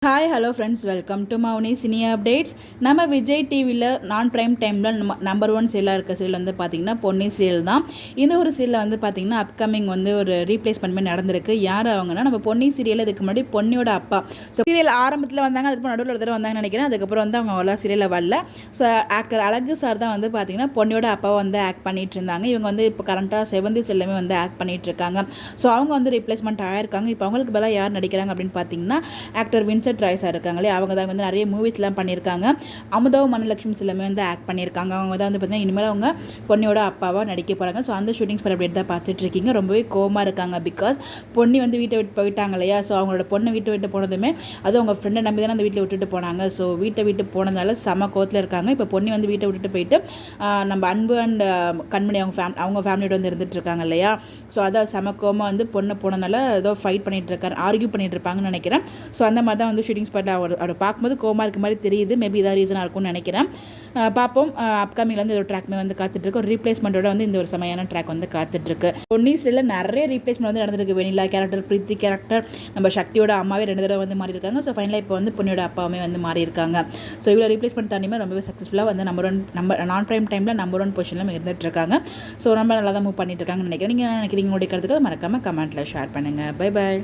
Hi hello friends, welcome to Mouni cine updates. நம்ம விஜய் டிவியில் நான் ப்ரைம் டைமில் நம்பர் 1 சீரியலாக இருக்க சீரியல் வந்து பார்த்திங்கன்னா பொன்னி சீரியல் தான். இந்த ஒரு சீரியலில் வந்து பார்த்திங்கன்னா அப்கமிங் வந்து ஒரு ரீப்ளேஸ்மெண்ட் நடந்திருக்கு. யார் அவங்கன்னா நம்ம பொன்னி சீரியல் இதுக்கு முன்னாடி பொன்னியோட அப்பா. ஸோ சீரியல் ஆரம்பத்தில் வந்தாங்க, அதுக்கப்புறம் நடுவில் ஒரு தடவை வந்தாங்கன்னு நினைக்கிறேன். அதுக்கப்புறம் வந்து அவங்க அவ்வளோ சீரியலில் வரல. ஸோ ஆக்டர் அழகு சார் தான் வந்து பார்த்திங்கன்னா பொன்னியோட அப்பாவை வந்து ஆக்ட் பண்ணிட்டு இருந்தாங்க. இவங்க வந்து இப்போ கரண்ட்டாக செவந்தி செல்லமே வந்து ஆக்ட் பண்ணிட்டு இருக்காங்க. ஸோ அவங்க வந்து ரீப்ளேஸ்மெண்ட் ஆகிருக்காங்க. இப்போ அவங்களுக்கு பதிலாக யார் நடிக்கிறாங்க அப்படின்னு பார்த்தீங்கன்னா ஆக்டர் வின்சென்ட் ராய்ஸாக இருக்காங்களே, அவங்க தான் வந்து நிறைய மூவிஸ்லாம் பண்ணியிருக்காங்க. அமுதாவும் மனலட்சுமி செல்லமே வந்து ஆக்ட் பண்ணியிருக்காங்க. அவங்க தான் வந்து பார்த்தீங்கன்னா இனிமேல் அவங்க பொன்னியோட அப்பாவாக நடிக்க போகிறாங்க. ஸோ அந்த ஷூட்டிங்ஸ் பல அப்டேட் தான் பார்த்துட்டு இருக்கீங்க. ரொம்பவே கோவமாக இருக்காங்க. பிகாஸ் பொன்னி வந்து வீட்டை விட்டு போயிட்டாங்க இல்லையா. ஸோ அவங்களோட பொண்ணை வீட்டை விட்டு போனதுமே அதுவும் அவங்க ஃப்ரெண்டை நம்பி தானே அந்த வீட்டில் விட்டுட்டு போனாங்க. ஸோ வீட்டை விட்டு போனதால செம கோவத்தில் இருக்காங்க. இப்போ பொன்னி வந்து வீட்டை விட்டுட்டு போயிட்டு நம்ம அன்பு அண்ட் கண்மணி அவங்க ஃபேமிலியோட வந்து இருந்துட்டு இருக்காங்க இல்லையா. ஸோ அதான் செம கோவமாக வந்து பொண்ணை போனதால ஏதோ ஃபைட் பண்ணிட்டு இருக்காரு, ஆர்கியூ பண்ணிட்டு இருப்பாங்கன்னு நினைக்கிறேன். ஸோ அந்த மாதிரி தான் வந்து ஷூட்டிங்ஸ் பட் அவரை பார்க்கும்போது கோமா இருக்க மாதிரி தெரியுது. மேபி இதாக ரீசனாக இருக்கும்னு நினைக்கிறேன். பார்ப்போம். அப்கமிங்கில் வந்து ஒரு ட்ராக்மே வந்து காத்துட்ருக்கு. ஒரு ரீப்ளேஸ்மெண்ட்டோட வந்து இந்த ஒரு செமையான ட்ராக் வந்து காத்துட்ருக்கு. பொன்னி சீரியலில் நிறைய ரீப்ளேஸ்மெண்ட் வந்து நடந்திருக்கு. வெனிலா கேரக்டர், பிரீத்தி கேரக்டர், நம்ம சக்தியோட அம்மாவே 2 தடவை வந்து மாறி இருக்காங்க. ஸோ ஃபைனலாக இப்போ வந்து பொன்னியோட அப்பாவுமே வந்து மாறி இருக்காங்க. ஸோ இவ்வளோ ரீப்ளேஸ்மெண்ட் தாண்டியுமே ரொம்பவே சக்ஸஸ்ஃபுல்லாக வந்து நம்பர் நான் ப்ரைம் டைமில் நம்பர் 1 பொசிஷனில் இருந்துட்டு இருக்காங்க. ஸோ ரொம்ப நல்லா தான் மூவ் பண்ணிட்டு இருக்காங்கன்னு நினைக்கிறேன். நீங்கள் நினைக்கிறீங்க உங்களுடைய கருத்துக்கள் மறக்காமல் கமெண்ட்டில் ஷேர் பண்ணுங்கள். Bye bye.